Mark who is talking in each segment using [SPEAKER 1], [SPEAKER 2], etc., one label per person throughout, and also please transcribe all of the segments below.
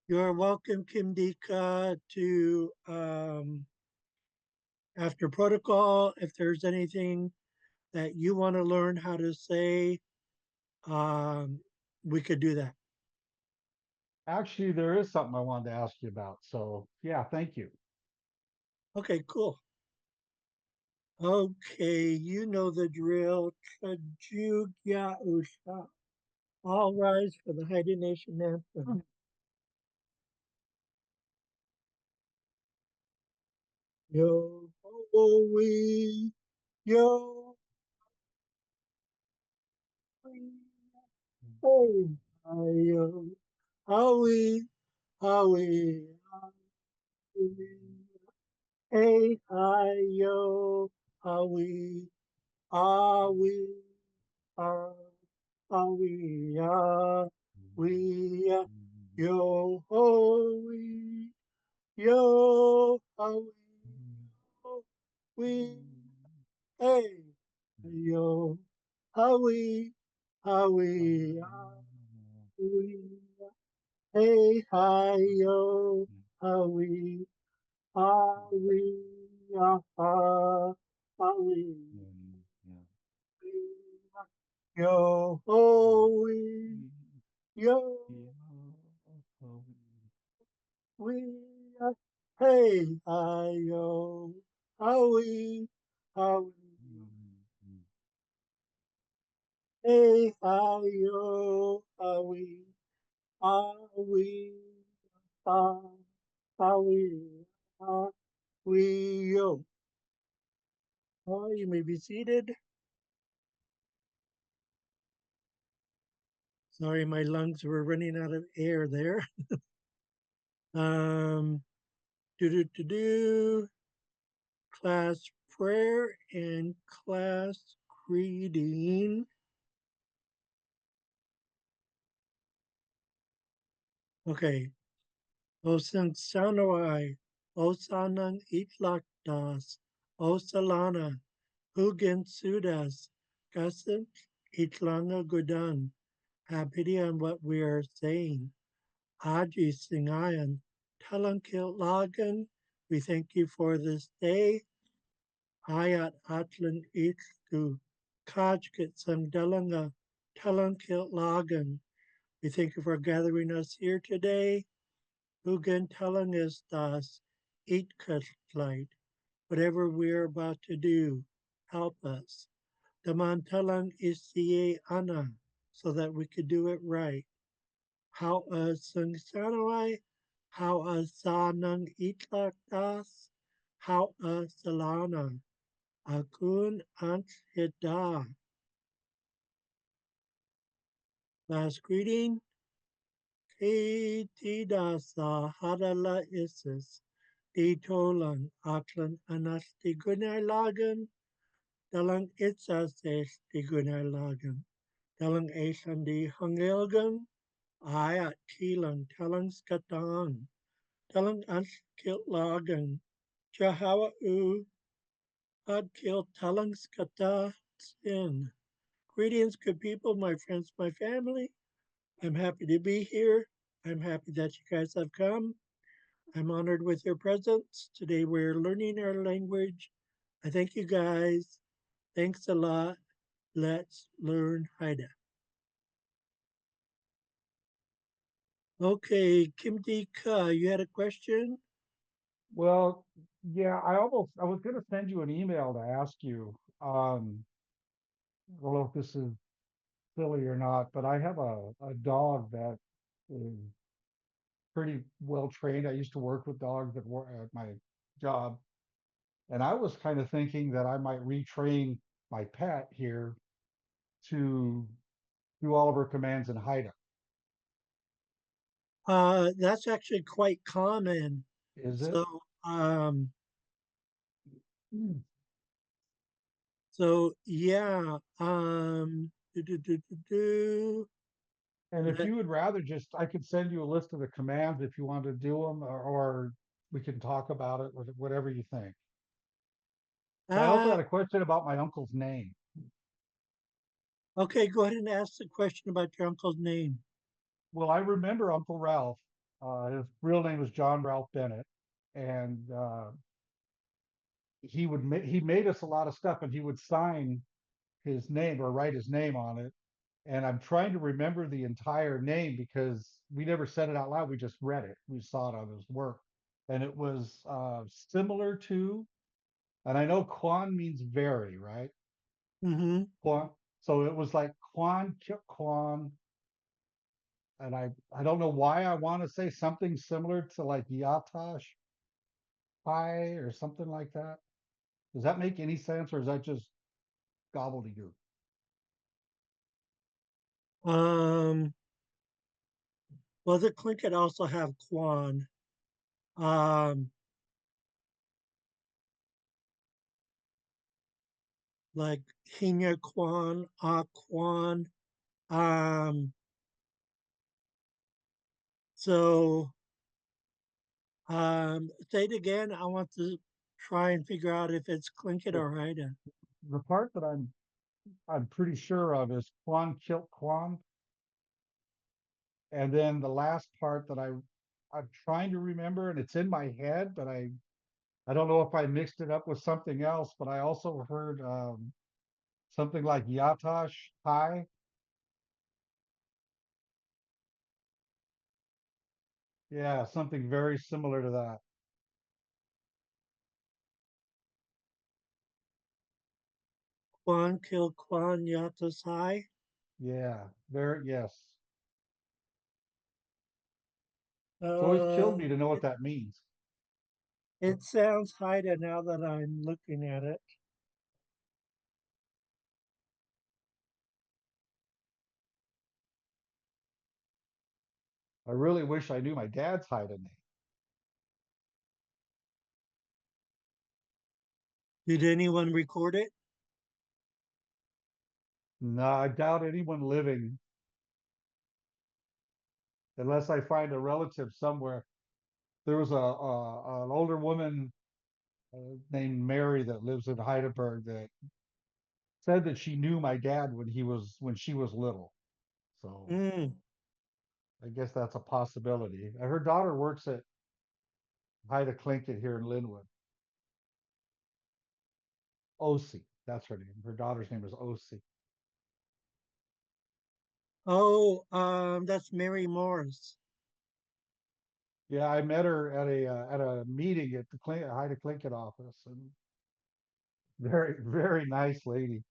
[SPEAKER 1] You're welcome, Kim Dika, to After Protocol. If there's anything that you want to learn how to say, um, we could do that.
[SPEAKER 2] Actually, there is something I wanted to ask you about. So, yeah, thank you.
[SPEAKER 1] Okay, cool. Okay, you know the drill. Chajugya Usha. All rise for the Haida Nation anthem. Yo ho we, yo we, hey, yo, howie, howie, howie, hey, hi, yo, howie, howie, ah, howie, ah, we, yo, ho, yo, howie, ho, we, hey, yo, howie, howie, howie, hey, hi, yo, howie, howie, ah, howie, yo, howie, yo, we, hey, hi, yo, howie, howie, hey, hi, yo, howie, howie, ah, howie, howie, yo. Oh, you may be seated. Sorry, my lungs were running out of air there. Um, do class prayer and class greeting. Okay. O Sansanawai, O Sanang Itlakdas, O Salana, Hugen Sudas, Gasim Itlanga Gudan. Have pity on what we are saying. Aji Singayan, Talankil Lagan, we thank you for this day. Ayat Atlan Itzku, Kajkit Sangdalanga, Talankil Lagan, we thank you for gathering us here today. Ugan Talangas Das, Itkatlight, whatever we're about to do, help us. Damantalang Isiye Ana, so that we could do it right. How a Sangsanawai, how a Sanang Itlak Das, how a Salana, Akun Ant Hida. Last greeting, Kitidasa Hadala Isis, Ditolang Aklan Anas Tigunay Lagan, Dalang Itzas Tigunay Lagan, Dalang Asan di Hangilgan, Ayat Kilang Talang Skatang, Dalang Anskil Lagan, Jahawa U Adkil Talang Skata Sin. Greetings, good people, my friends, my family. I'm happy to be here. I'm happy that you guys have come. I'm honored with your presence. Today we're learning our language. I thank you guys. Thanks a lot. Let's learn Haida. Okay, Kim Ka, you had a question?
[SPEAKER 2] Well, yeah, I was going to send you an email to ask you. I don't know if this is silly or not, but I have a dog that is pretty well trained. I used to work with dogs at my job, and I was kind of thinking that I might retrain my pet here to do all of her commands in Haida.
[SPEAKER 1] That's actually quite common.
[SPEAKER 2] Is it?
[SPEAKER 1] So, um,
[SPEAKER 2] Hmm.
[SPEAKER 1] yeah. Do, do, do, do, do.
[SPEAKER 2] And if
[SPEAKER 1] Let,
[SPEAKER 2] you would rather just, I could send you a list of the commands if you want to do them, or we can talk about it, whatever you think. I also
[SPEAKER 1] uh,
[SPEAKER 2] had a question about my uncle's name.
[SPEAKER 1] okay, go ahead and ask the question about your uncle's name.
[SPEAKER 2] Well, I remember Uncle Ralph. His real name was John Ralph Bennett, and he made us a lot of stuff, and he would sign his name or write his name on it. And I'm trying to remember the entire name because we never said it out loud. We just read it. We saw it on his work, and it was similar to. And I know Quan means very, right?
[SPEAKER 1] Mm-hmm.
[SPEAKER 2] Quan. So it was like Quan, and I don't know why I want to say something similar to like Yatash Pai or something like that. Does that make any sense, or is that just gobbledygook?
[SPEAKER 1] Um, well, the Klin could also have Quan. Um, like Hinya Quan, Quan. Um, so say it again. I want to try and figure out if it's Tlingit
[SPEAKER 2] The,
[SPEAKER 1] or Haida.
[SPEAKER 2] the part that I'm pretty sure of is Quan Kilt Quan, and then the last part that I'm trying to remember, and it's in my head, but I don't know if I mixed it up with something else. But I also heard something like Yatash Pai. Yeah, something very similar to that.
[SPEAKER 1] Quan Kil Quan Yatas High.
[SPEAKER 2] Yeah, very yes. It's always killed me
[SPEAKER 1] Uh,
[SPEAKER 2] to know what
[SPEAKER 1] it,
[SPEAKER 2] that means.
[SPEAKER 1] it sounds Haida now that I'm looking at it.
[SPEAKER 2] I really wish I knew my dad's Haida name.
[SPEAKER 1] Did anyone record it?
[SPEAKER 2] No, I doubt anyone living, unless I find a relative somewhere. There was a an older woman named Mary that lives in Heidelberg that said that she knew my dad when she was little. So
[SPEAKER 1] Mm.
[SPEAKER 2] I guess that's a possibility. Her daughter works at Haida Clinket here in Linwood. Osi, that's her name. Her daughter's name is Osi.
[SPEAKER 1] Oh, that's Mary Morris.
[SPEAKER 2] Yeah, I met her at a meeting at the Haida Clinket office, and very nice lady,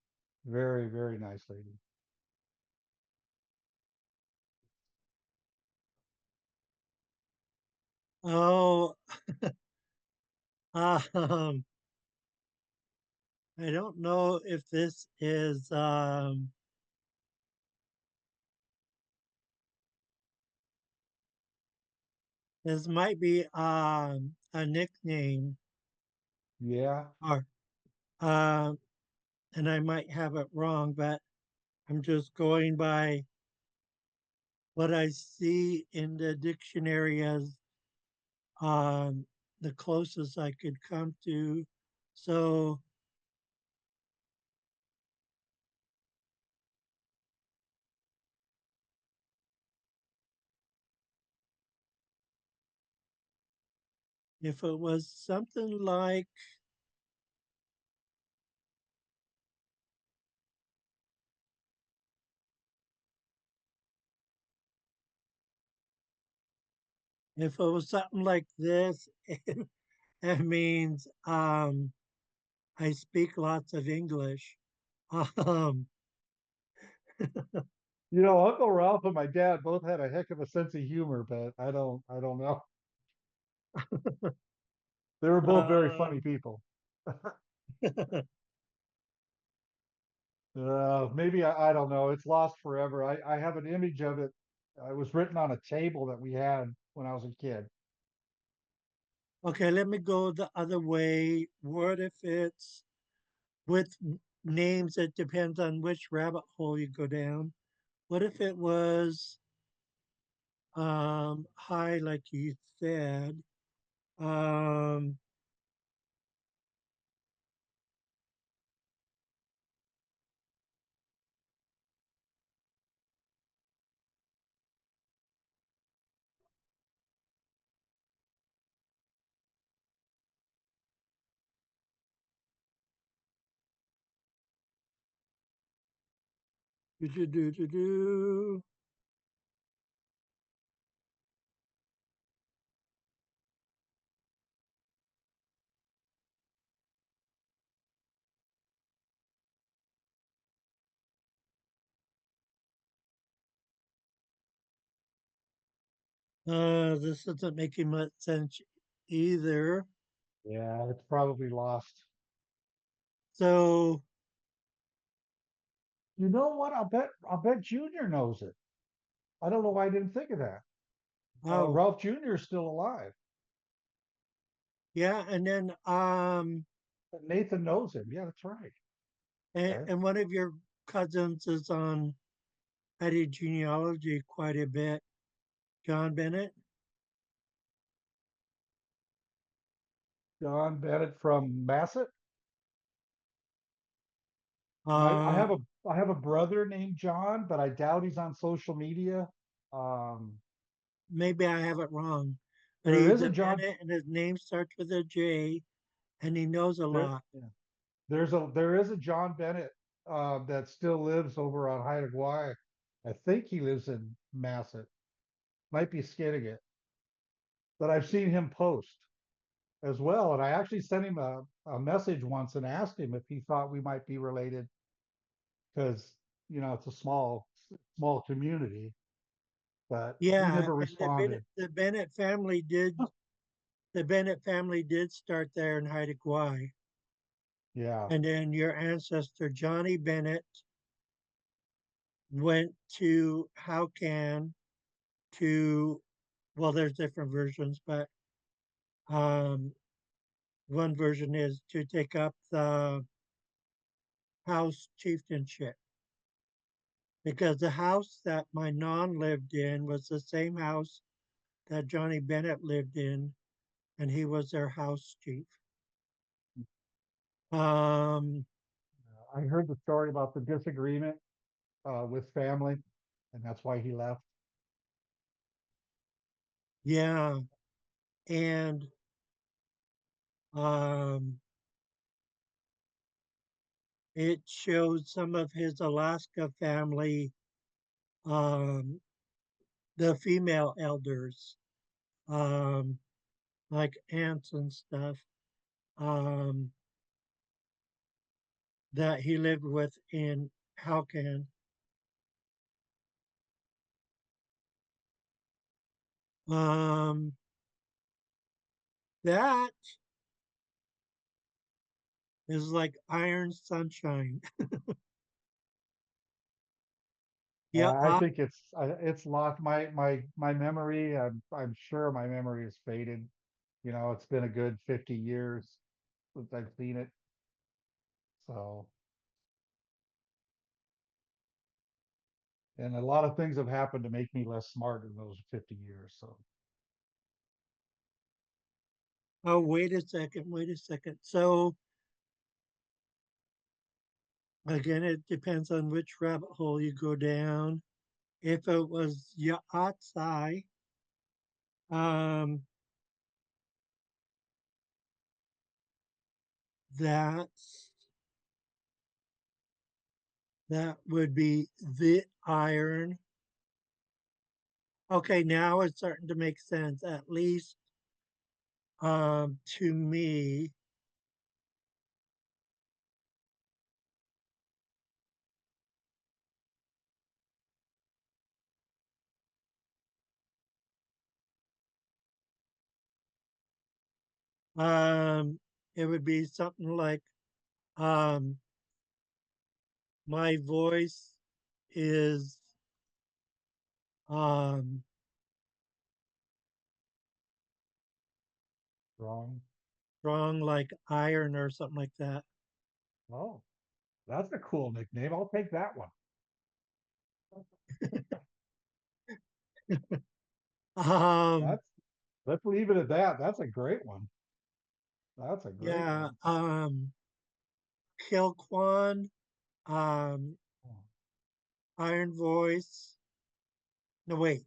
[SPEAKER 2] very nice lady.
[SPEAKER 1] Oh, um, I don't know if this is this might be a nickname
[SPEAKER 2] Yeah,
[SPEAKER 1] or um and I might have it wrong, but I'm just going by what I see in the dictionary as um the closest I could come to. So if it was something like if it was something like this, it means I speak lots of English. Um,
[SPEAKER 2] Uncle Ralph and my dad both had a heck of a sense of humor, but I don't know. They were both very funny
[SPEAKER 1] um,
[SPEAKER 2] people. Maybe I don't know. It's lost forever. I have an image of it. It was written on a table that we had when I was a kid.
[SPEAKER 1] okay, let me go the other way. What if it's with names? It depends on which rabbit hole you go down. What if it was high, like you said? Um, Do, do, do, do, do. This isn't making much sense either.
[SPEAKER 2] Yeah, it's probably lost.
[SPEAKER 1] So,
[SPEAKER 2] You know what? I'll bet Junior knows it. I don't know why I didn't think of that.
[SPEAKER 1] oh,
[SPEAKER 2] Ralph Jr. is still alive.
[SPEAKER 1] yeah, and then
[SPEAKER 2] Nathan knows him. Yeah, that's right. Okay.
[SPEAKER 1] and one of your cousins is on Eddie genealogy quite a bit. John Bennett.
[SPEAKER 2] John Bennett from Bassett. I
[SPEAKER 1] Uh,
[SPEAKER 2] have a brother named John, but I doubt he's on social media. Um,
[SPEAKER 1] maybe I have it wrong, but
[SPEAKER 2] there
[SPEAKER 1] he's
[SPEAKER 2] is a
[SPEAKER 1] a
[SPEAKER 2] John.
[SPEAKER 1] Bennett, and his name starts with a J, and he knows a
[SPEAKER 2] There,
[SPEAKER 1] lot.
[SPEAKER 2] yeah. There is a John Bennett that still lives over on Haida Gwaii. I think he lives in Massett. Might be Skidegate, but I've seen him post as well. And I actually sent him a message once and asked him if he thought we might be related because it's a small community, but he
[SPEAKER 1] Yeah,
[SPEAKER 2] never
[SPEAKER 1] and
[SPEAKER 2] responded.
[SPEAKER 1] the Bennett family did start there in Haida Gwaii.
[SPEAKER 2] Yeah.
[SPEAKER 1] And then your ancestor Johnny Bennett went to Howcan to, well, there's different versions, but um, one version is to take up the house chieftainship because the house that my non lived in was the same house that Johnny Bennett lived in, and he was their house chief. Um,
[SPEAKER 2] I heard the story about the disagreement with family, and that's why he left.
[SPEAKER 1] yeah, and um, it showed some of his Alaska family, um, the female elders, um, like aunts and stuff, um, that he lived with in Halcan. Um, that is like iron sunshine. Yeah,
[SPEAKER 2] I think it's lost my memory. I'm sure my memory is faded. It's been a good 50 years since I've seen it. So, and a lot of things have happened to make me less smart in those 50 years. So,
[SPEAKER 1] oh, wait a second, wait a second. So again, it depends on which rabbit hole you go down. If it was Yaatsai, um, that's that would be the iron. Okay, now it's starting to make sense, at least to me. Um, it would be something like um, my voice is um,
[SPEAKER 2] wrong.
[SPEAKER 1] strong like iron or something like that.
[SPEAKER 2] Oh, that's a cool nickname. I'll take that one.
[SPEAKER 1] Um,
[SPEAKER 2] That's Let's leave it at that. That's a great one. That's a great
[SPEAKER 1] yeah,
[SPEAKER 2] one.
[SPEAKER 1] Kilquan, um,
[SPEAKER 2] Oh,
[SPEAKER 1] iron voice. No, wait,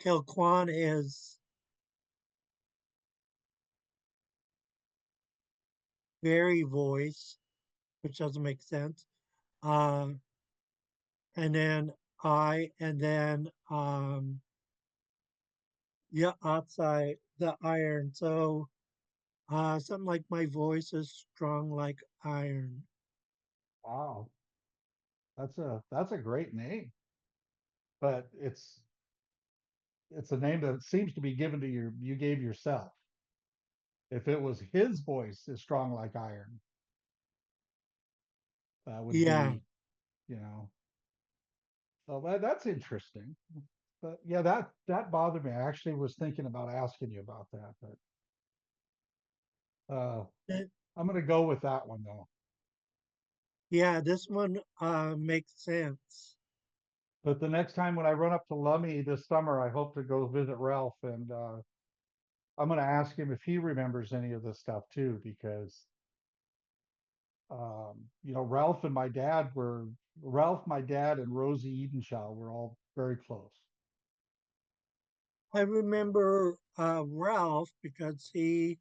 [SPEAKER 1] Kilquan is very voice, which doesn't make sense. Uh, and then and then yeah, outside the iron. So something like my voice is strong like iron.
[SPEAKER 2] Wow, that's a great name, but it's a name that seems to be given to you gave yourself. If it was his voice is strong like iron, that would
[SPEAKER 1] Yeah,
[SPEAKER 2] be, you know. So that's interesting. But yeah, that bothered me. I actually was thinking about asking you about that, but
[SPEAKER 1] it-
[SPEAKER 2] I'm gonna go with that one though.
[SPEAKER 1] yeah. This one makes sense.
[SPEAKER 2] But the next time when I run up to Lummy this summer, I hope to go visit Ralph, and I'm gonna ask him if he remembers any of this stuff too, because Ralph, my dad, and Rosie Edenshaw were all very close.
[SPEAKER 1] I remember Ralph because he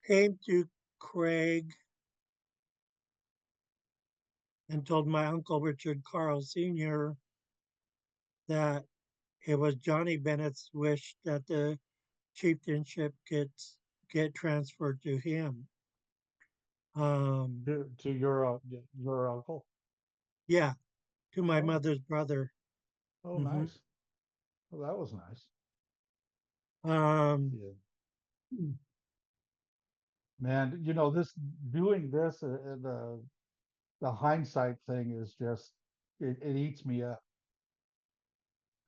[SPEAKER 1] came to Craig and told my uncle Richard Carl Sr. that it was Johnny Bennett's wish that the chieftainship get transferred to him. Um,
[SPEAKER 2] To your uncle.
[SPEAKER 1] yeah, to my
[SPEAKER 2] Oh,
[SPEAKER 1] mother's brother.
[SPEAKER 2] oh,
[SPEAKER 1] Hmm.
[SPEAKER 2] nice. Well, that was nice.
[SPEAKER 1] Um,
[SPEAKER 2] Yeah. Man, you know, this doing this the hindsight thing is just it eats me up.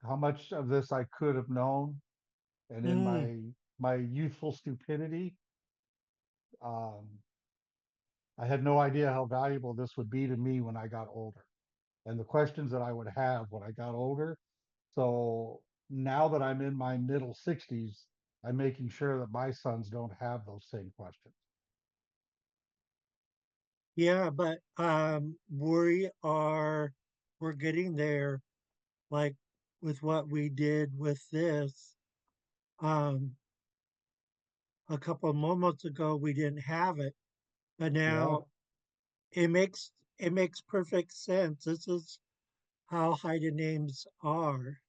[SPEAKER 2] How much of this I could have known, and in
[SPEAKER 1] mm,
[SPEAKER 2] my youthful stupidity, um, I had no idea how valuable this would be to me when I got older, and the questions that I would have when I got older. So now that I'm in my middle 60s, I'm making sure that my sons don't have those same questions.
[SPEAKER 1] yeah, but we're getting there. Like with what we did with this. Um, a couple of moments ago, we didn't have it, but
[SPEAKER 2] Yeah,
[SPEAKER 1] now it makes perfect sense. This is how high the names are.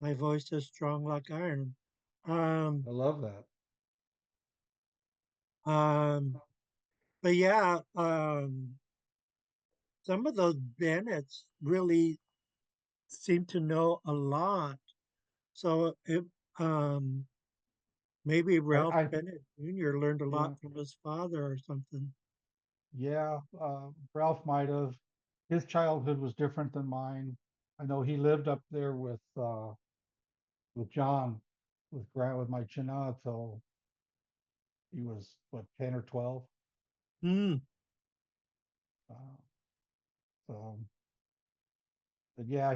[SPEAKER 1] My voice is strong like iron. Um,
[SPEAKER 2] I love that.
[SPEAKER 1] um, but yeah, some of those Bennetts really seem to know a lot. So um, maybe Ralph
[SPEAKER 2] I
[SPEAKER 1] Bennett Jr. learned a lot
[SPEAKER 2] yeah,
[SPEAKER 1] from his father or something.
[SPEAKER 2] yeah. Ralph might have. His childhood was different than mine. I know he lived up there with John, with my China till he was what 10 or 12.
[SPEAKER 1] Hmm.
[SPEAKER 2] Uh, so, but yeah,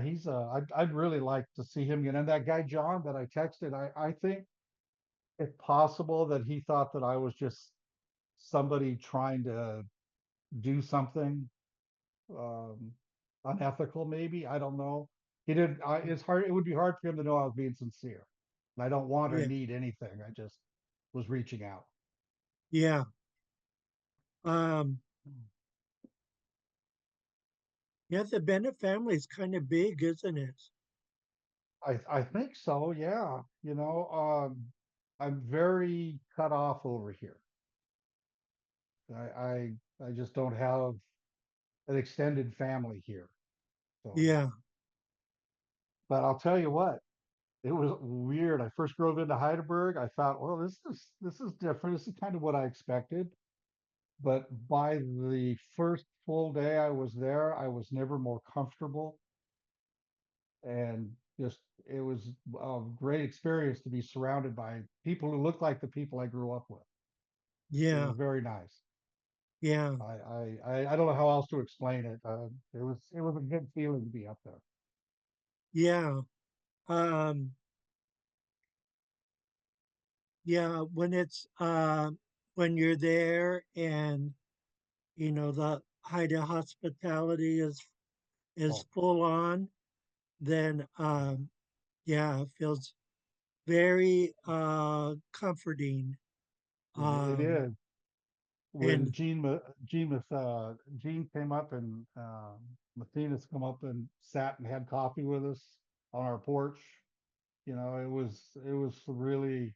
[SPEAKER 2] I'd really like to see him again. And that guy John that I texted, I think it's possible that he thought that I was just somebody trying to do something um, unethical, maybe. I don't know. He didn't. It's hard. It would be hard for him to know I was being sincere. And I don't want or
[SPEAKER 1] Yeah.
[SPEAKER 2] need anything. I just was reaching out.
[SPEAKER 1] Yeah. Um, yeah, the Bennett family is kind of big, isn't it?
[SPEAKER 2] I think so. Yeah. I'm very cut off over here. I just don't have an extended family here. So,
[SPEAKER 1] Yeah.
[SPEAKER 2] but I'll tell you what, it was weird. I first drove into Heidelberg. I thought, well, this is different. This is kind of what I expected. But by the first full day I was there, I was never more comfortable, and just it was a great experience to be surrounded by people who look like the people I grew up with. It was
[SPEAKER 1] Yeah.
[SPEAKER 2] very nice.
[SPEAKER 1] Yeah.
[SPEAKER 2] I don't know how else to explain it. It was a good feeling to be up there.
[SPEAKER 1] Yeah. Um, yeah. When you're there and the Haida hospitality is
[SPEAKER 2] Oh,
[SPEAKER 1] full on, then yeah, it feels very comforting.
[SPEAKER 2] it
[SPEAKER 1] Um,
[SPEAKER 2] is. When
[SPEAKER 1] and
[SPEAKER 2] Gene came up and Matthias come up and sat and had coffee with us on our porch. It was really,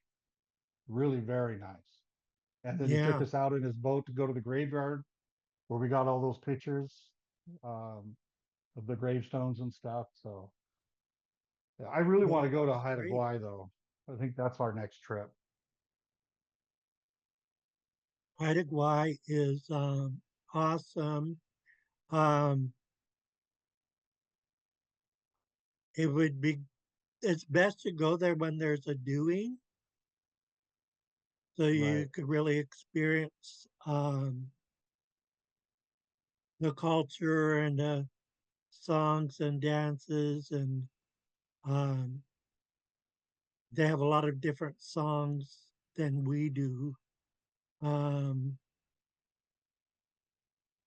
[SPEAKER 2] really very nice. And then he took
[SPEAKER 1] Yeah,
[SPEAKER 2] us out in his boat to go to the graveyard where we got all those pictures um, of the gravestones and stuff. So yeah, I really want
[SPEAKER 1] yeah,
[SPEAKER 2] to go to
[SPEAKER 1] that's
[SPEAKER 2] Haida
[SPEAKER 1] great.
[SPEAKER 2] Gwaii though. I think that's our next trip.
[SPEAKER 1] Haida is awesome. Um, it would be it's best to go there when there's a doing, so you
[SPEAKER 2] Right.
[SPEAKER 1] could really experience the culture and the songs and dances, and um, they have a lot of different songs than we do. Um,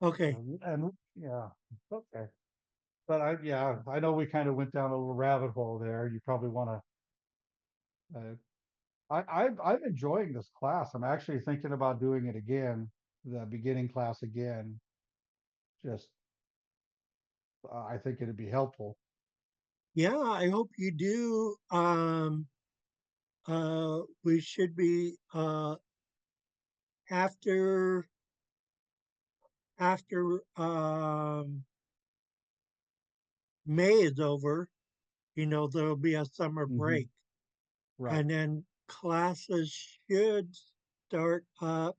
[SPEAKER 1] okay,
[SPEAKER 2] And yeah, okay. But yeah, I know we kind of went down a little rabbit hole there. You probably want to. I'm enjoying this class. I'm actually thinking about doing it again, the beginning class again. Just I think it'd be helpful.
[SPEAKER 1] yeah, I hope you do. We should be after after May is over. There'll be a summer
[SPEAKER 2] Hmm.
[SPEAKER 1] break,
[SPEAKER 2] Right.
[SPEAKER 1] and then classes should start up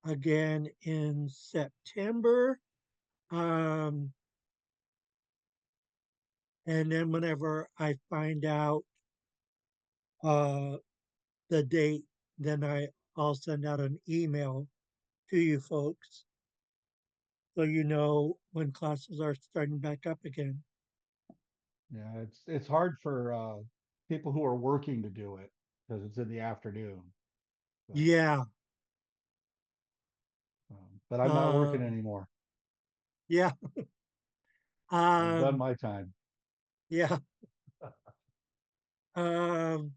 [SPEAKER 1] again in September. Um, and then whenever I find out uh, the date, then I'll send out an email to you folks so you know when classes are starting back up again.
[SPEAKER 2] Yeah, it's hard for people who are working to do it because it's in the afternoon. But
[SPEAKER 1] Yeah,
[SPEAKER 2] but I'm not working
[SPEAKER 1] um,
[SPEAKER 2] anymore.
[SPEAKER 1] yeah,
[SPEAKER 2] I've done
[SPEAKER 1] um,
[SPEAKER 2] my time.
[SPEAKER 1] yeah. Um,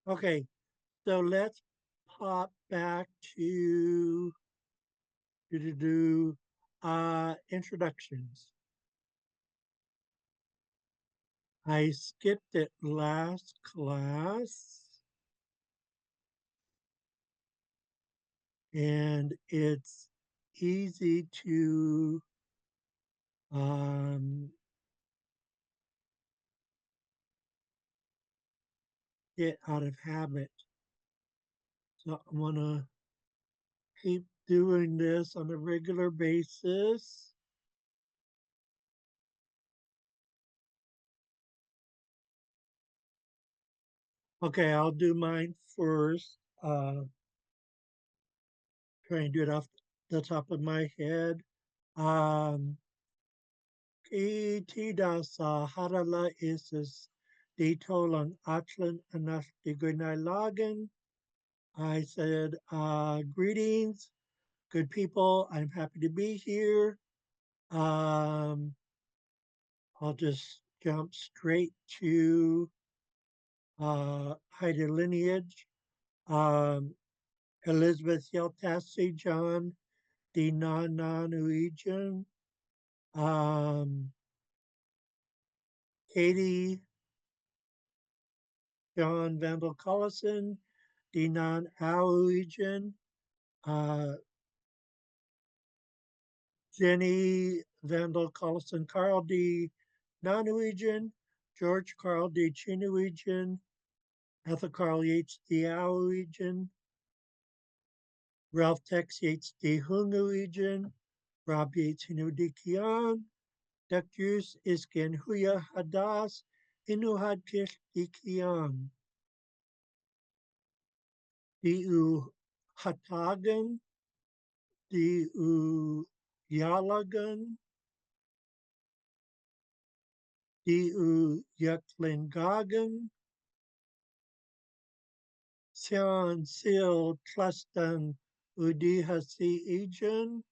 [SPEAKER 1] okay, so let's pop back to introductions. I skipped it last class, and it's easy to um, get out of habit. So I want to keep doing this on a regular basis. Okay, I'll do mine first. Try and do it off the top of my head. Um, Kitida sa harala is dito lang atlan anak di lagan. I said, greetings, good people. I'm happy to be here. Um, I'll just jump straight to Haida lineage. Um, Elizabeth Yeltasi John, the non-Norwegian. Katie John Vandal Collison, the non-Norwegian. Uh, Jenny Vandal Collison Carl D. Non-Norwegian, George Carl D. Chinorwegian, Ethel Carl Yates D. Norwegian, Ralph Tex Yates D. Norwegian, Rob Yates Hinu D. Kian, Dr. Iskin Huya Hadas, Inuhad Kish D. Kian, D. U. Hatagan, D. U. Yalagan, D. U. Yuklingagan, Sean Seal Tlustan Udihasi Ejan,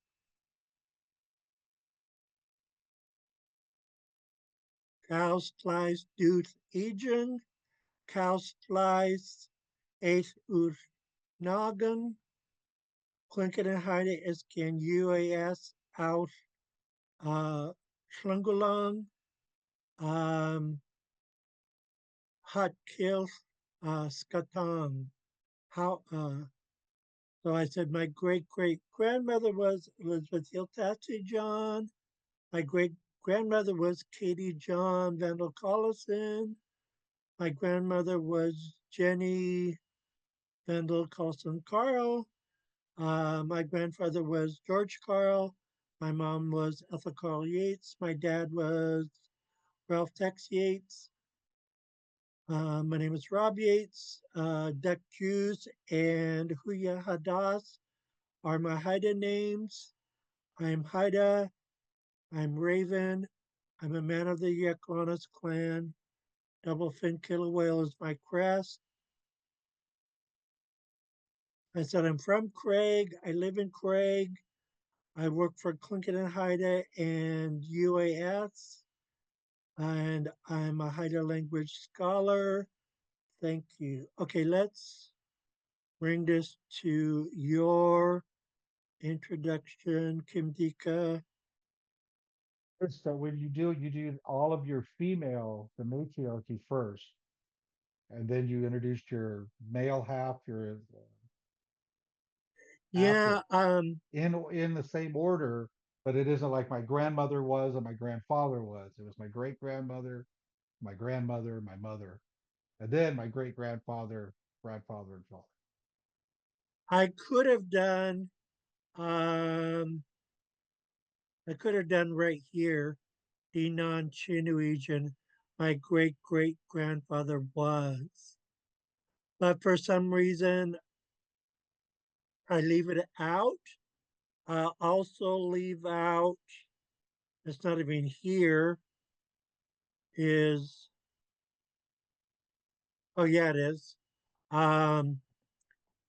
[SPEAKER 1] Kaustleis Duth Ejan, Kaustleis Eith Nagan, Klinken and Heide is can UAS out Schlungelung, um, Hot Kill Skatong. How so I said my great great grandmother was Elizabeth Hiltassi John. My great grandmother was Katie John Vandal Collison. My grandmother was Jenny Vandal Collison Carl. My grandfather was George Carl. My mom was Ethel Carl Yates. My dad was Ralph Tex Yates. My name is Rob Yates. Duck Jews and Huya Hadas are my Haida names. I'm Haida. I'm Raven. I'm a man of the Yaklanas clan. Double fin killer whale is my crest. I said I'm from Craig. I live in Craig. I work for Clinton and Haida and UAS, and I'm a Haida language scholar. Thank you. Okay, let's bring this to your introduction, Kim Dika.
[SPEAKER 2] So when you do all of your female, the matriarchy first, and then you introduced your male half, your
[SPEAKER 1] Yeah,
[SPEAKER 2] after in the same order, but it isn't like my grandmother was and my grandfather was. It was my great grandmother, my grandmother, my mother, and then my great grandfather, grandfather, and father.
[SPEAKER 1] I could have done um I could have done right here the non-Chinooian my great great grandfather was. But for some reason I leave it out. I also leave out, it's not even here, is, oh yeah, it is. Um,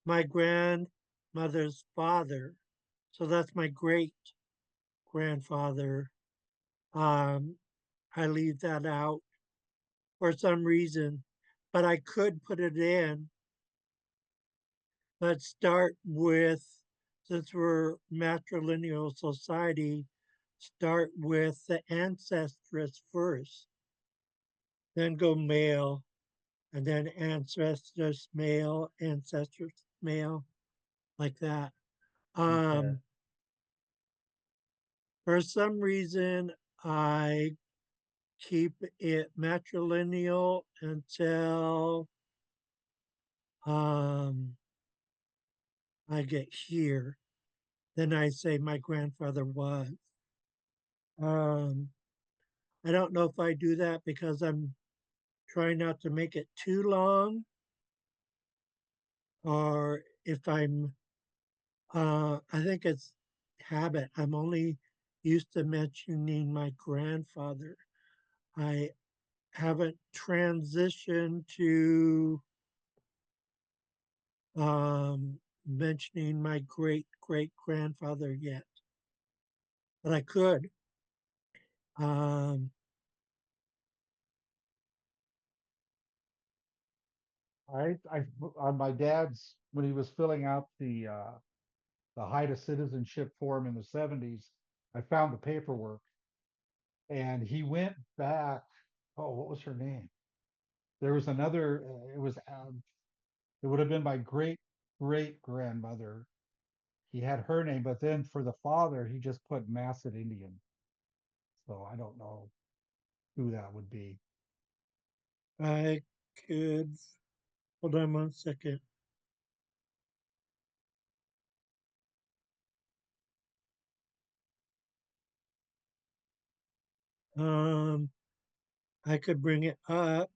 [SPEAKER 1] my grandmother's father. So that's my great grandfather. Um, I leave that out for some reason, but I could put it in. Let's start with, since we're matrilineal society, start with the ancestress first, then go male, and then ancestors male, ancestors male, like that.
[SPEAKER 2] Okay.
[SPEAKER 1] Um, for some reason, I keep it matrilineal until um, I get here. Then I say my grandfather was. Um, I don't know if I do that because I'm trying not to make it too long, or if I think it's habit. I'm only used to mentioning my grandfather. I haven't transitioned to mentioning my great great grandfather yet, but I could. Um,
[SPEAKER 2] I on my dad's when he was filling out the Haida citizenship form in the 70s, I found the paperwork and he went back. Oh, what was her name? There was another. It would have been my great grandmother. He had her name, but then for the father, he just put Masset Indian. So I don't know who that would be.
[SPEAKER 1] I could hold on 1 second. Um, I could bring it up.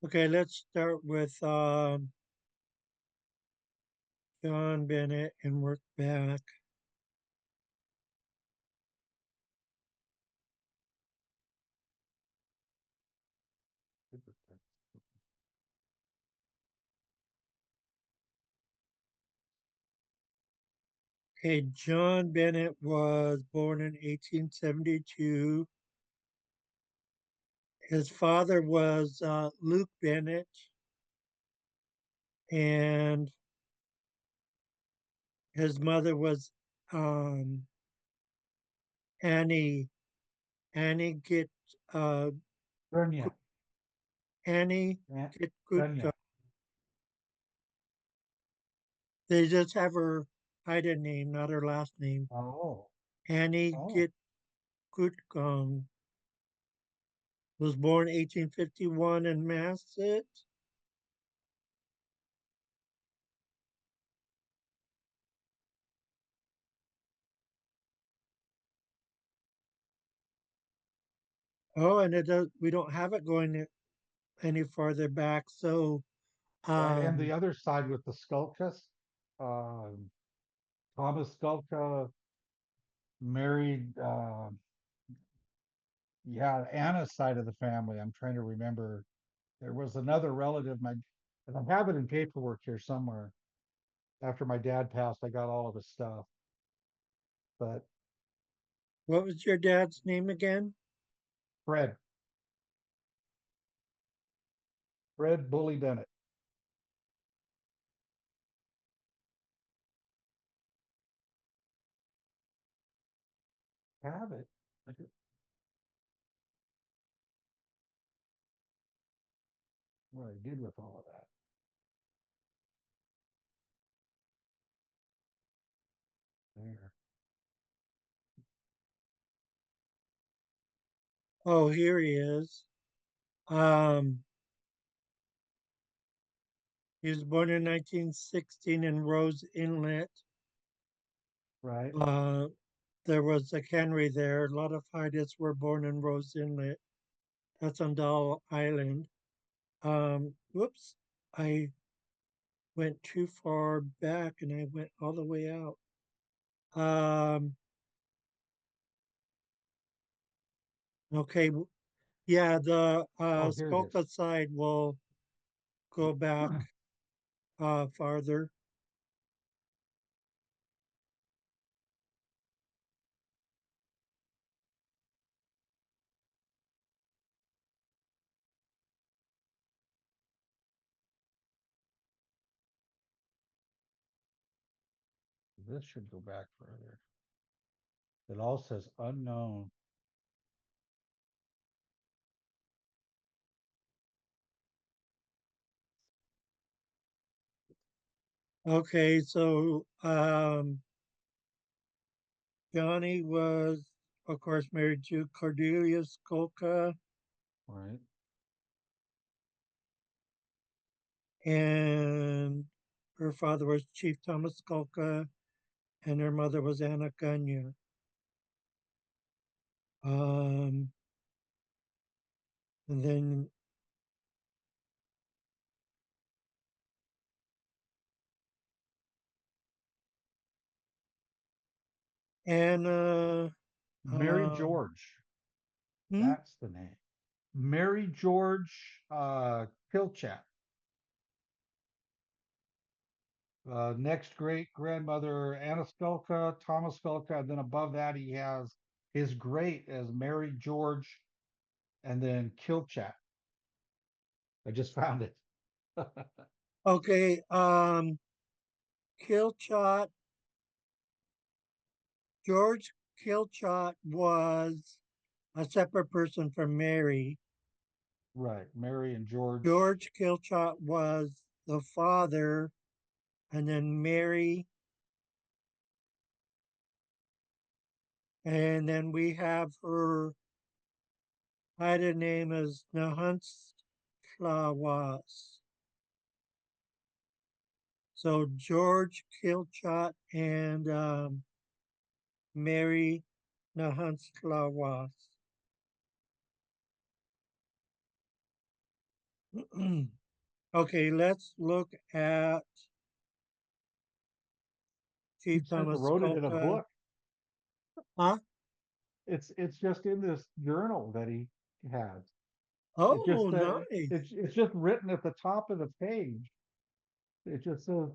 [SPEAKER 1] Okay, let's start with John Bennett and work back. Okay, John Bennett was born in 1872. His father was Luke Bennett, and his mother was um, Annie. Annie get uh,
[SPEAKER 2] Brenya.
[SPEAKER 1] Annie
[SPEAKER 2] Aunt
[SPEAKER 1] get good.
[SPEAKER 2] Brenya.
[SPEAKER 1] They just have her maiden name, not her last name.
[SPEAKER 2] Oh,
[SPEAKER 1] Annie
[SPEAKER 2] oh.
[SPEAKER 1] get Gutgong was born 1851 in Massachusetts. Oh, and it does. We don't have it going any farther back. So,
[SPEAKER 2] Right. And the
[SPEAKER 1] um,
[SPEAKER 2] other side with the Skulkas, um, Thomas Skulka married, yeah, Anna's side of the family. I'm trying to remember. There was another relative, and I have it in paperwork here somewhere. After my dad passed, I got all of his stuff. But
[SPEAKER 1] what was your dad's name again?
[SPEAKER 2] Fred, Fred Bully Bennett, have it. I could- What I did with all of that. There.
[SPEAKER 1] Oh, here he is. Um, he was born in 1916 in Rose Inlet.
[SPEAKER 2] Right.
[SPEAKER 1] Uh, there was a cannery there. A lot of Haidas were born in Rose Inlet. That's on Doll Island. Whoops, I went too far back and I went all the way out. Um, okay, yeah, the
[SPEAKER 2] Oh, here it is.
[SPEAKER 1] Skolka side will go back farther.
[SPEAKER 2] This should go back further. It all says unknown.
[SPEAKER 1] Okay, so Johnny was, of course, married to Cordelia Skolka,
[SPEAKER 2] Right.
[SPEAKER 1] and her father was Chief Thomas Skolka, and her mother was Anna Gunya. Um, and then Anna,
[SPEAKER 2] Mary
[SPEAKER 1] um,
[SPEAKER 2] George.
[SPEAKER 1] hmm?
[SPEAKER 2] That's the name. Mary George Kilchat. Next great grandmother Anna Skulka, Thomas Skulka, and then above that he has his great as Mary George, and then Kilchat. I just found it.
[SPEAKER 1] Okay, Kilchot, George Kilchot was a separate person from Mary.
[SPEAKER 2] Right, Mary and George.
[SPEAKER 1] George Kilchot was the father, and then Mary, and then we have her maiden name as Nahunslawas. So George Kilchot and Mary Nahunslawas. Okay, let's look at
[SPEAKER 2] He
[SPEAKER 1] Chief
[SPEAKER 2] just
[SPEAKER 1] Thomas
[SPEAKER 2] wrote it in a
[SPEAKER 1] Skolka.
[SPEAKER 2] book.
[SPEAKER 1] Huh?
[SPEAKER 2] It's just in this journal that he has. It
[SPEAKER 1] Oh,
[SPEAKER 2] just
[SPEAKER 1] nice.
[SPEAKER 2] it's just written at the top of the page. It just says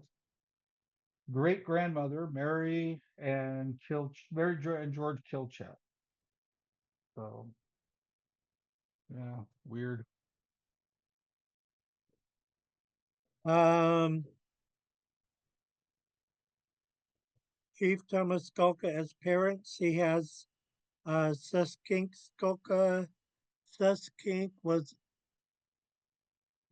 [SPEAKER 2] great grandmother, Mary and George Kilchet. So yeah, weird.
[SPEAKER 1] Um, Chief Thomas Skulka as parents. He has Suskink Skulka. Suskink was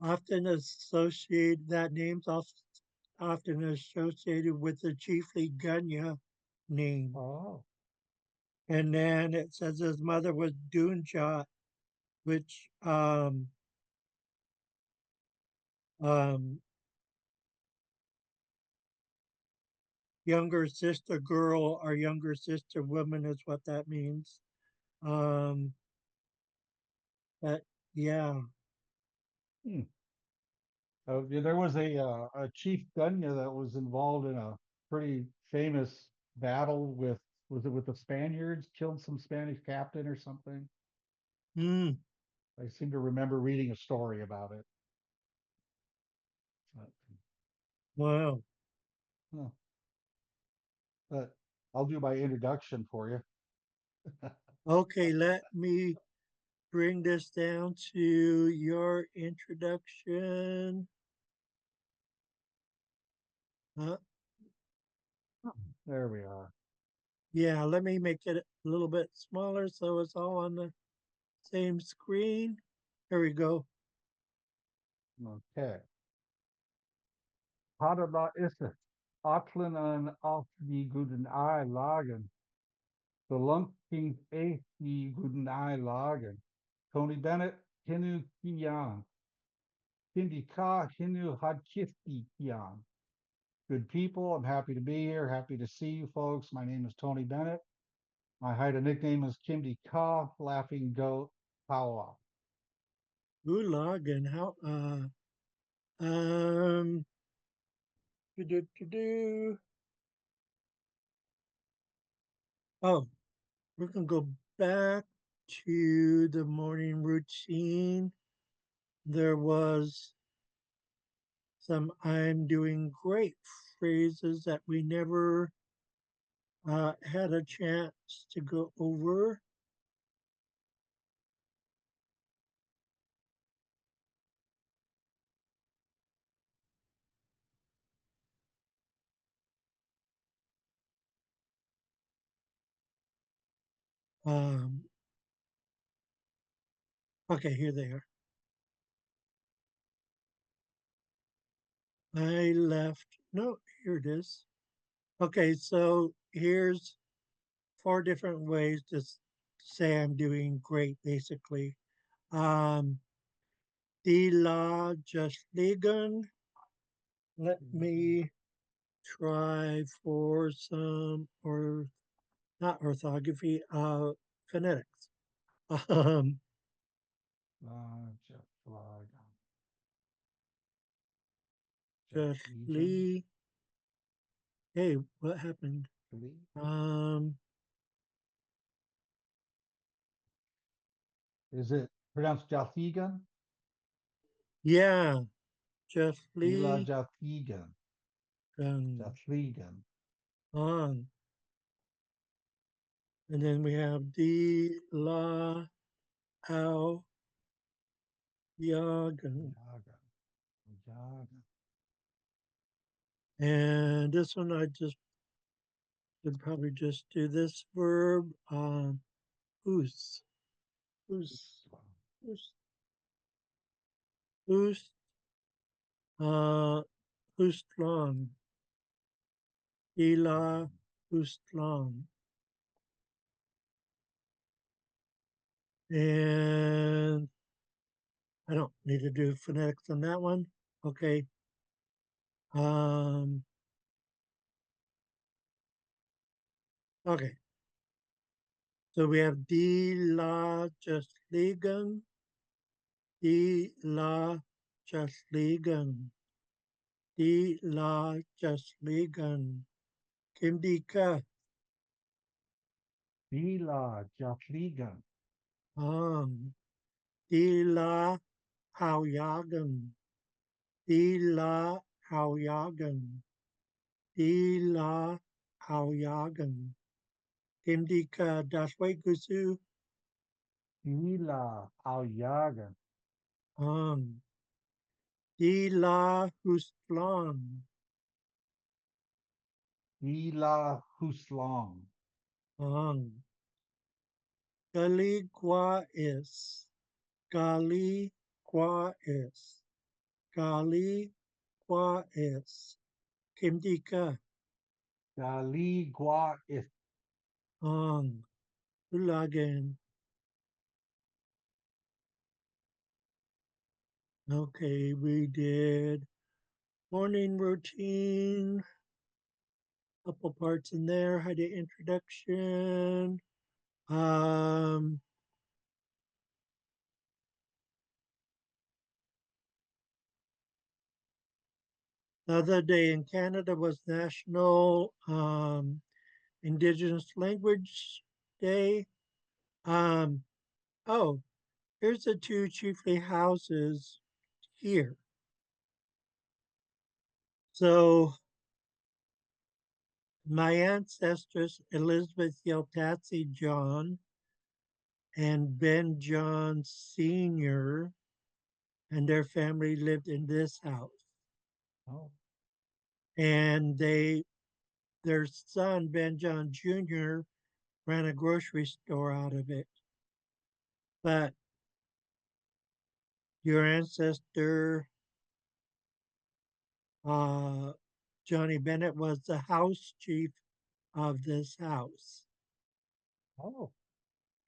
[SPEAKER 1] often associated, that name's often associated with the chiefly Gunya name.
[SPEAKER 2] Oh,
[SPEAKER 1] And then it says his mother was Dunja, which um, younger sister girl or younger sister woman is what that means. Um, but yeah,
[SPEAKER 2] hmm. Yeah, there was a chief Gunya that was involved in a pretty famous battle with, was it with the Spaniards? Killed some Spanish captain or something.
[SPEAKER 1] mm,
[SPEAKER 2] I seem to remember reading a story about it. But,
[SPEAKER 1] wow.
[SPEAKER 2] huh, but I'll do my introduction for you.
[SPEAKER 1] Okay, let me bring this down to your introduction. Uh,
[SPEAKER 2] There we are.
[SPEAKER 1] yeah, let me make it a little bit smaller so it's all on the same screen. There we go.
[SPEAKER 2] Okay. Hadala is het. Atlan en af die guten ei lagen. The lunk king eight die guten ei lagen. Tony Bennett, Hinu Kian. Hindi Ka, Hinu Hadkifti Kian. Good people, I'm happy to be here. Happy to see you folks. My name is Tony Bennett. My Haida nickname is Kimdi Ka, Laughing Goat, Powa.
[SPEAKER 1] Gulag and how um do. Oh, we're gonna go back to the morning routine. There was some I'm doing great phrases that we never had a chance to go over. Um, okay, here they are. I left. No, here it is. Okay, so here's four different ways to say I'm doing great, basically. Um, Die La just liegen. Let me try for some, or not orthography, phonetics. Um,
[SPEAKER 2] Jeff Flag, Jeff
[SPEAKER 1] just
[SPEAKER 2] Legion,
[SPEAKER 1] Lee. Hey, what happened?
[SPEAKER 2] Lee.
[SPEAKER 1] Um,
[SPEAKER 2] Is it pronounced Jathigan?
[SPEAKER 1] yeah, just
[SPEAKER 2] Ela
[SPEAKER 1] Lee.
[SPEAKER 2] Jathigan,
[SPEAKER 1] Um,
[SPEAKER 2] Jathligan.
[SPEAKER 1] on. And then we have D La Ao Yagan.
[SPEAKER 2] Yaga, Yaga.
[SPEAKER 1] And this one I just would probably just do this verb. Who's, who's, who's, who's, uh, who's long? Ila who's long? And I don't need to do phonetics on that one. Okay. Um, okay. So we have die la just liegen, die la just liegen, die la just liegen. Kim die ka.
[SPEAKER 2] Ela Jathligan.
[SPEAKER 1] Die la hou jagen, die la hou jagen. di la Hauyagan. Timdika Dashwe Gusu
[SPEAKER 2] Ila Alyaga.
[SPEAKER 1] Ang. Di la Hustlan
[SPEAKER 2] Ila Huslong.
[SPEAKER 1] Ang. Gali Gua is. Gali Gua is. Gali Gua is. Kimdika
[SPEAKER 2] Gali Gua If.
[SPEAKER 1] Ang. Ulagan. Okay, we did morning routine, couple parts in there, had an introduction. Um, the other day in Canada was National Indigenous Language Day. Um, oh, here's the two chiefly houses here. So my ancestors, Elizabeth Yeltatsi John and Ben John Sr., and their family lived in this house.
[SPEAKER 2] Oh,
[SPEAKER 1] And their son, Ben John Jr., ran a grocery store out of it. But your ancestor, uh, Johnny Bennett, was the house chief of this house.
[SPEAKER 2] oh,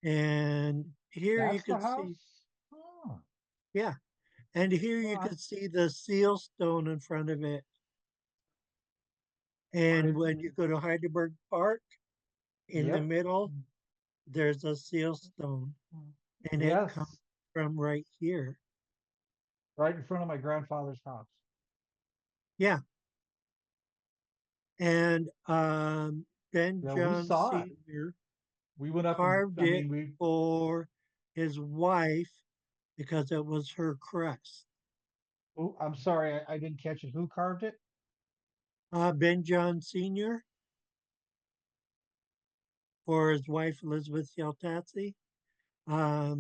[SPEAKER 1] And here you
[SPEAKER 2] that's the
[SPEAKER 1] could see,
[SPEAKER 2] house? Oh,
[SPEAKER 1] yeah, and here you
[SPEAKER 2] well,
[SPEAKER 1] could see the seal stone in front of it.
[SPEAKER 2] I
[SPEAKER 1] And when you go to Heidelberg Park, in the
[SPEAKER 2] yep.
[SPEAKER 1] middle, there's a seal stone, and it comes
[SPEAKER 2] Yes,
[SPEAKER 1] from right here.
[SPEAKER 2] right in front of my grandfather's house.
[SPEAKER 1] Yeah, and Ben
[SPEAKER 2] Yeah, we
[SPEAKER 1] John
[SPEAKER 2] saw it.
[SPEAKER 1] Sr.
[SPEAKER 2] We went up and
[SPEAKER 1] carved
[SPEAKER 2] I
[SPEAKER 1] it
[SPEAKER 2] mean we
[SPEAKER 1] for his wife because it was her crest.
[SPEAKER 2] oh, I'm sorry, I didn't catch it. Who carved it?
[SPEAKER 1] Ben John Sr. for his wife Elizabeth Yaltatsi.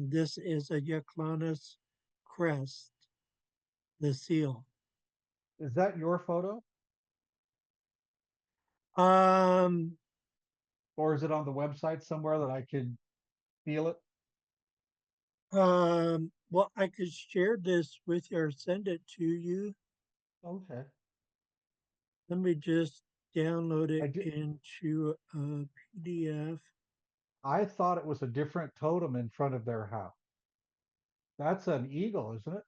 [SPEAKER 1] This is a Yuclanus crest, the seal.
[SPEAKER 2] Is that your photo?
[SPEAKER 1] Um,
[SPEAKER 2] Or is it on the website somewhere that I could feel it?
[SPEAKER 1] well, I could share this with you or send it to you.
[SPEAKER 2] Okay.
[SPEAKER 1] Let me just download
[SPEAKER 2] I
[SPEAKER 1] it
[SPEAKER 2] did
[SPEAKER 1] into a PDF.
[SPEAKER 2] I thought it was a different totem in front of their house. That's an eagle, isn't it?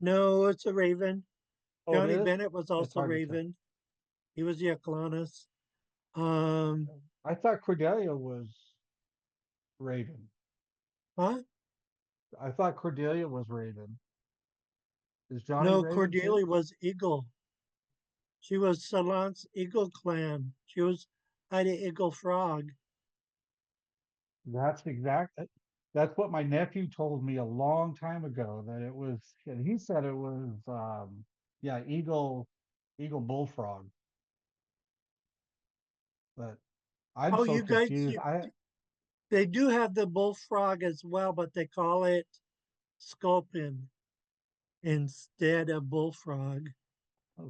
[SPEAKER 1] No, it's a raven.
[SPEAKER 2] Oh, it
[SPEAKER 1] Johnny
[SPEAKER 2] is?
[SPEAKER 1] Bennett was
[SPEAKER 2] It's
[SPEAKER 1] also
[SPEAKER 2] hard to tell.
[SPEAKER 1] raven. He was Yuclanus. Um,
[SPEAKER 2] I thought Cordelia was Raven.
[SPEAKER 1] huh?
[SPEAKER 2] I thought Cordelia was Raven. Is Johnny
[SPEAKER 1] No,
[SPEAKER 2] Raven too?
[SPEAKER 1] Cordelia was Eagle. She was Salant's Eagle clan. She was Ida Eagle Frog.
[SPEAKER 2] That's exact. That's what my nephew told me a long time ago. That it was, and he said it was, yeah, eagle bullfrog. But I'm
[SPEAKER 1] Oh,
[SPEAKER 2] so
[SPEAKER 1] you guys,
[SPEAKER 2] confused.
[SPEAKER 1] they do have the bullfrog as well, but they call it sculpin instead of bullfrog.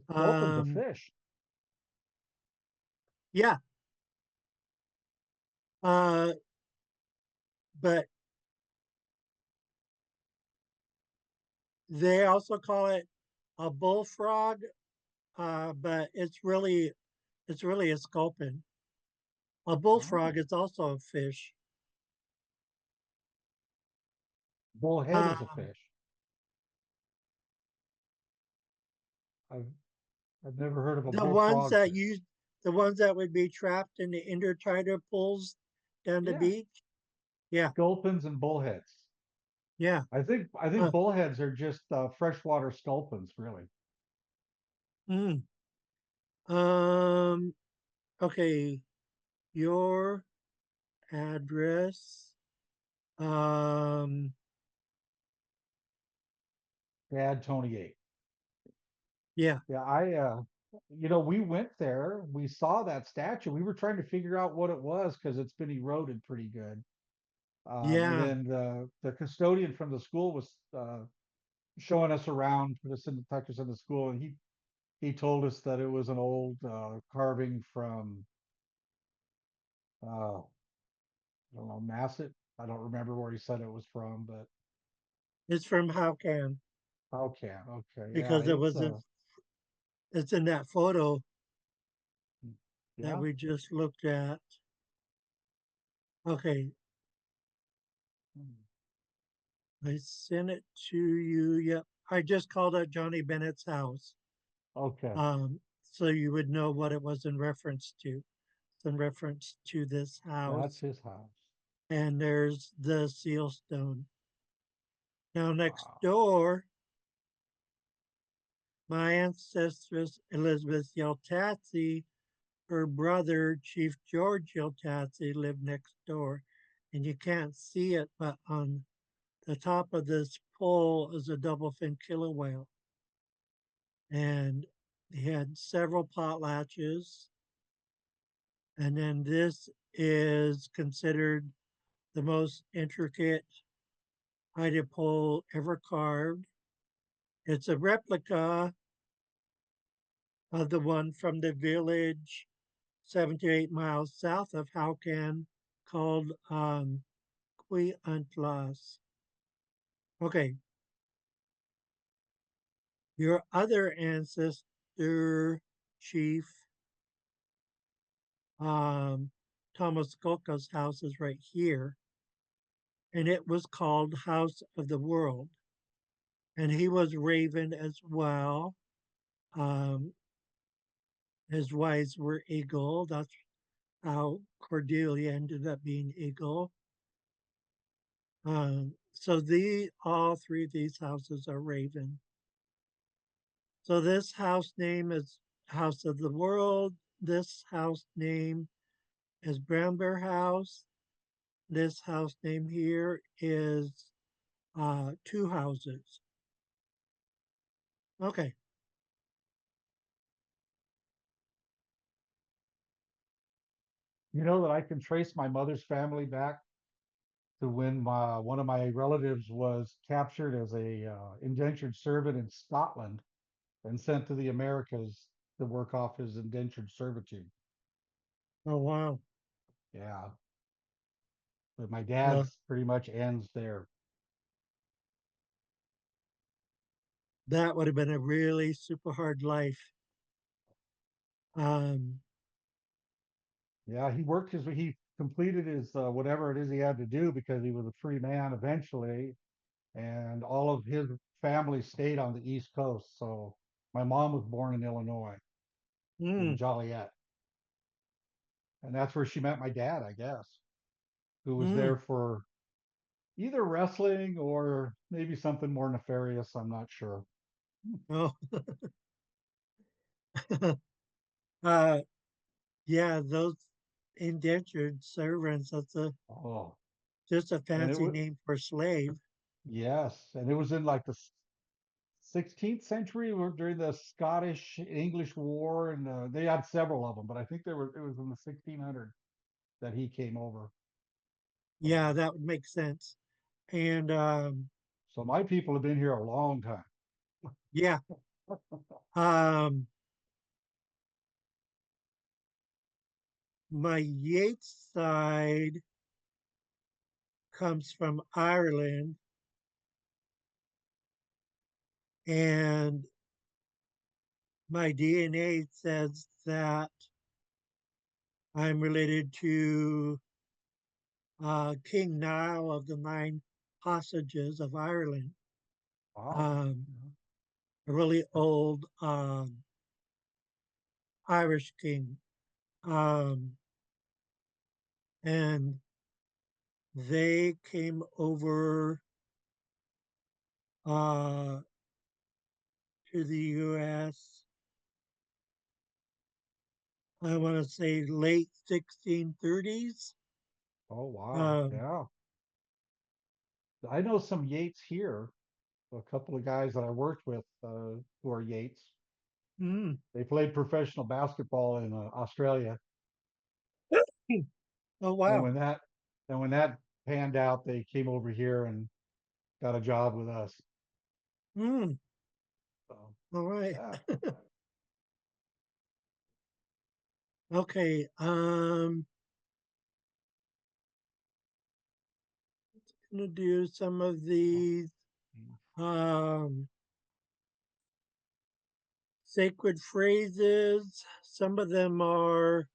[SPEAKER 2] Sculpin's a
[SPEAKER 1] Um,
[SPEAKER 2] fish.
[SPEAKER 1] yeah, uh, but they also call it a bullfrog, but it's really a sculpin. A bullfrog
[SPEAKER 2] Oh,
[SPEAKER 1] is also a fish.
[SPEAKER 2] bullhead is a
[SPEAKER 1] Um,
[SPEAKER 2] fish. I've I've never heard of a
[SPEAKER 1] the ones
[SPEAKER 2] bullfrog
[SPEAKER 1] that
[SPEAKER 2] fish.
[SPEAKER 1] use the ones that would be trapped in the intertidal pools down the
[SPEAKER 2] Yeah,
[SPEAKER 1] beach. Yeah,
[SPEAKER 2] sculpins and bullheads.
[SPEAKER 1] yeah.
[SPEAKER 2] I think
[SPEAKER 1] Uh,
[SPEAKER 2] bullheads are just freshwater sculpins, really.
[SPEAKER 1] mm. Um. Okay. Your address. Um.
[SPEAKER 2] Bad Tony 8.
[SPEAKER 1] Yeah.
[SPEAKER 2] Yeah, we went there, we saw that statue. We were trying to figure out what it was because it's been eroded pretty good. And
[SPEAKER 1] Yeah,
[SPEAKER 2] then the custodian from the school was showing us around, put us in the tuck us in the school, and he told us that it was an old carving from I don't know, Masset. I don't remember where he said it was from, but
[SPEAKER 1] it's from Haukan
[SPEAKER 2] okay, okay, yeah,
[SPEAKER 1] because it's in that photo that
[SPEAKER 2] yeah,
[SPEAKER 1] we just looked at. Okay,
[SPEAKER 2] mm,
[SPEAKER 1] I sent it to you. Yep. I just called it Johnny Bennett's house.
[SPEAKER 2] okay,
[SPEAKER 1] So you would know what it was in reference to. It's in reference to this
[SPEAKER 2] that's
[SPEAKER 1] house.
[SPEAKER 2] his house.
[SPEAKER 1] And there's the seal stone. Now next
[SPEAKER 2] Wow.
[SPEAKER 1] door, my ancestress Elizabeth Yeltatsi, her brother Chief George Yeltatsi lived next door. And you can't see it, but on the top of this pole is a double fin killer whale. And he had several potlatches. And then this is considered the most intricate Haida pole ever carved. It's a replica of the one from the village 7 to 8 miles south of Haukan called Antlas. Okay, your other ancestor, Chief um, Thomas Skoka's house is right here, and it was called House of the World. And he was Raven as well. Um, his wives were Eagle. That's how Cordelia ended up being Eagle. So the all three of these houses are Raven. So this house name is House of the World. This house name is Brown Bear House. This house name here is Two Houses. Okay.
[SPEAKER 2] You know that I can trace my mother's family back to when one of my relatives was captured as a indentured servant in Scotland and sent to the Americas to work off his indentured servitude.
[SPEAKER 1] Oh wow.
[SPEAKER 2] Yeah, but my
[SPEAKER 1] Well,
[SPEAKER 2] dad's pretty much ends there.
[SPEAKER 1] that would have been a really super hard life. Um,
[SPEAKER 2] Yeah, he completed his whatever it is he had to do because he was a free man eventually, and all of his family stayed on the East Coast. So my mom was born in Illinois, in
[SPEAKER 1] mm,
[SPEAKER 2] Joliet, and that's where she met my dad, I guess, who was there
[SPEAKER 1] mm,
[SPEAKER 2] for either wrestling or maybe something more nefarious. I'm not sure.
[SPEAKER 1] oh, uh, yeah, those indentured servants. That's a
[SPEAKER 2] Oh,
[SPEAKER 1] just a
[SPEAKER 2] and it
[SPEAKER 1] fancy
[SPEAKER 2] was
[SPEAKER 1] name for slave.
[SPEAKER 2] yes, and it was in like the 16th century or during the Scottish English War, and they had several of them, but I think it was in the 1600s that he came over.
[SPEAKER 1] Yeah, that would make sense. And
[SPEAKER 2] So my people have been here a long time.
[SPEAKER 1] yeah, um, my Yates side comes from Ireland, and my DNA says that I'm related to King Niall of the Nine Hostages of Ireland,
[SPEAKER 2] Wow.
[SPEAKER 1] um, a really old Irish king. Um, and they came over uh, to the US, I want to say late 1630s.
[SPEAKER 2] Oh, wow.
[SPEAKER 1] Um,
[SPEAKER 2] Yeah. I know some Yates here, a couple of guys that I worked with who are Yates.
[SPEAKER 1] Mm.
[SPEAKER 2] They played professional basketball in Australia,
[SPEAKER 1] Oh,
[SPEAKER 2] and
[SPEAKER 1] wow.
[SPEAKER 2] when that panned out, they came over here and got a job with us.
[SPEAKER 1] Mm.
[SPEAKER 2] So
[SPEAKER 1] All right.
[SPEAKER 2] yeah,
[SPEAKER 1] Okay. Gonna do some of these um sacred phrases. Some of them are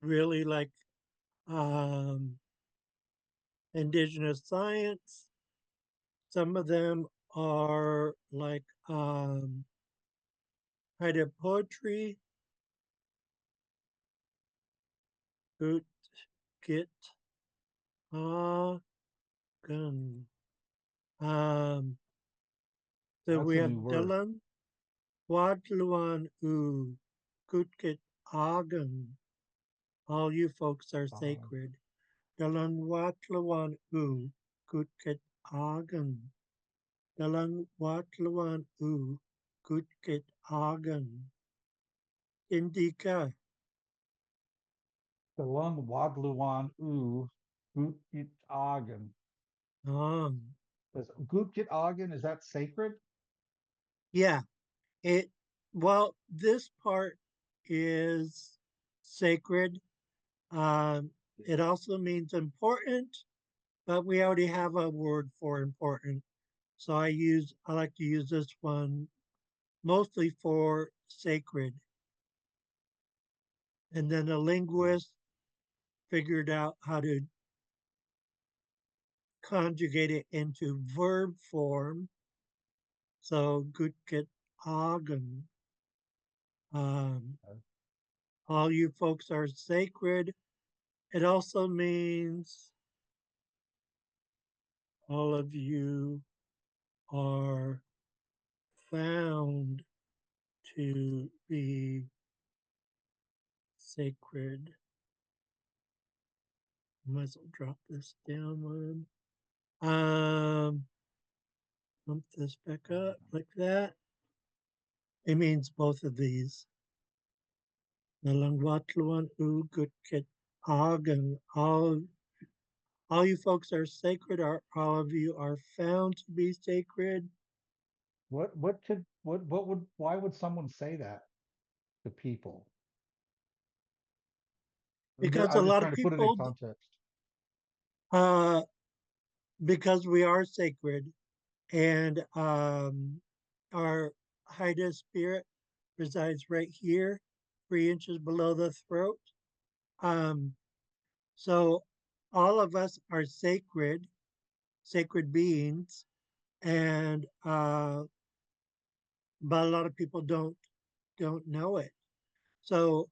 [SPEAKER 1] really like um indigenous science. Some of them are like kind of poetry. Gut git gun. Um so
[SPEAKER 2] that's
[SPEAKER 1] we
[SPEAKER 2] a
[SPEAKER 1] have
[SPEAKER 2] new word.
[SPEAKER 1] Dylan Wadluan U Gutkit Agan. All you folks are sacred. Dalang Watlawan U Gutkit Agan. Dalang Watlawan U Gutkit Agan. Indika.
[SPEAKER 2] The lung wadluan u gukit agen.
[SPEAKER 1] Um,
[SPEAKER 2] Is gukit agen, is that sacred?
[SPEAKER 1] yeah, it well, this part is sacred. It also means important, but we already have a word for important. So I like to use this one mostly for sacred. And then a linguist figured out how to conjugate it into verb form. So Gutket Hagen. Um, all you folks are sacred. It also means all of you are found to be sacred. Might as well drop this down one. Bump this back up like that. It means both of these. Nalangwatluan u gutkit hagen. All you folks are sacred. All of you are found to be sacred
[SPEAKER 2] What would why would someone say that to people?
[SPEAKER 1] because a
[SPEAKER 2] I'm just
[SPEAKER 1] lot of
[SPEAKER 2] trying to put it in
[SPEAKER 1] people,
[SPEAKER 2] context.
[SPEAKER 1] uh, because we are sacred, and our highest spirit resides right here, 3 inches below the throat. Um, so all of us are sacred, sacred beings, and but a lot of people don't know it. So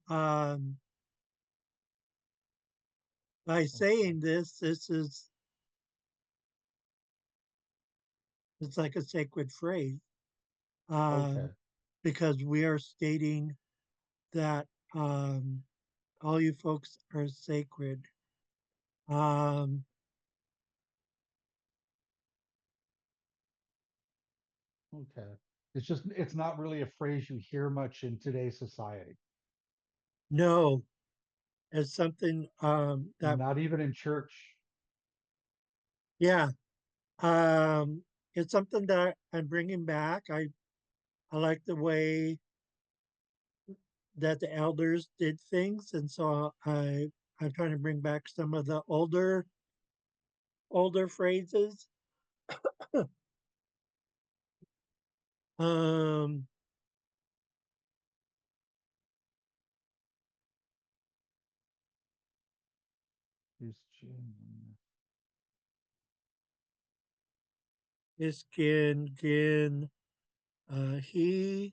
[SPEAKER 1] by
[SPEAKER 2] Okay.
[SPEAKER 1] saying this, it's like a sacred phrase
[SPEAKER 2] Okay.
[SPEAKER 1] um, because we are stating that um, all you folks are sacred. Um,
[SPEAKER 2] Okay. It's not really a phrase you hear much in today's society.
[SPEAKER 1] no, it's something that
[SPEAKER 2] Not even in church.
[SPEAKER 1] yeah, um, it's something that I'm bringing back. I like the way that the elders did things, and so I'm trying to bring back some of the older phrases. um, Iskin gin he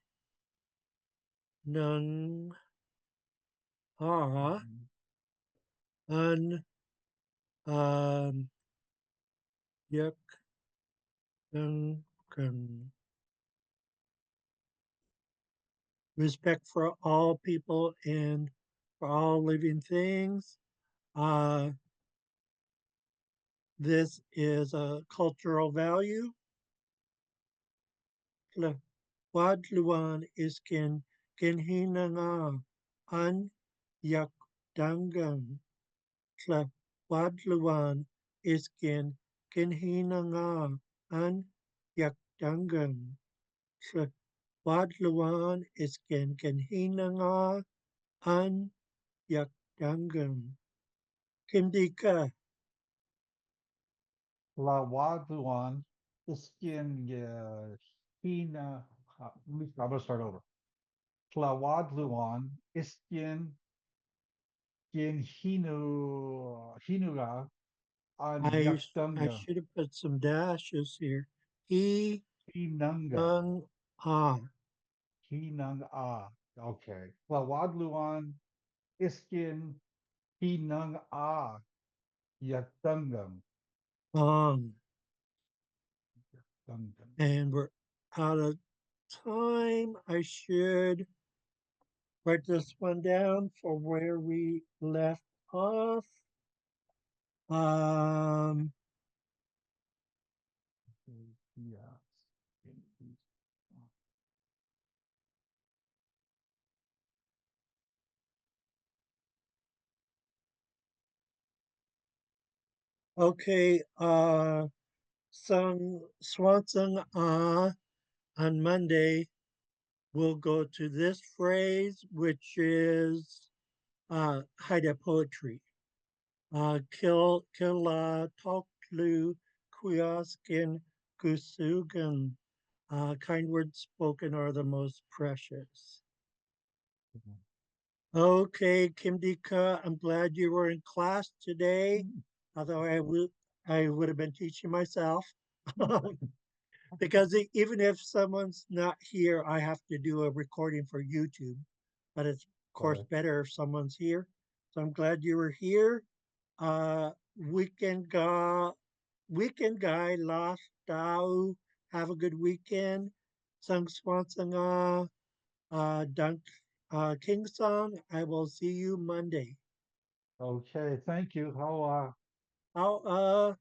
[SPEAKER 1] nung ha un yuk nung kun. Respect for all people and for all living things. Uh, this is a cultural value. Tla wadluan iskin kinhinanga an yak dangan. Tla wadluan iskin kinhinanga an yak dangan. Tla wadluan iskin kinhinanga an yak dangan. Kimdika.
[SPEAKER 2] Lawaduan, Iskin Hina. I'm gonna start over. Tlawadluan, Iskin Gin Hinuga on
[SPEAKER 1] I
[SPEAKER 2] Yakdunga.
[SPEAKER 1] should have put some dashes here. He
[SPEAKER 2] Hinunga.
[SPEAKER 1] nung ah
[SPEAKER 2] Hinung A. Okay. Tlawadluan, Iskin Hinung A. Yakdungam.
[SPEAKER 1] on.
[SPEAKER 2] Yakdungam.
[SPEAKER 1] And we're out of time. I should write this one down for where we left off. Um,
[SPEAKER 2] Yes.
[SPEAKER 1] okay, Sung Swansong on Monday we'll go to this phrase, which is Haida poetry. Killa Toklu Kuyaskin Kusugan. Kind words spoken are the most precious. Okay, Kim Dika, I'm glad you were in class today, although I would have been teaching myself. Because even if someone's not here, I have to do a recording for YouTube. But it's of course
[SPEAKER 2] Okay.
[SPEAKER 1] better if someone's here. So I'm glad you were here. Weekend guy last tao. Have a good weekend. Sang swansanga dunk King Song. I will see you Monday.
[SPEAKER 2] Okay. Thank you. How
[SPEAKER 1] How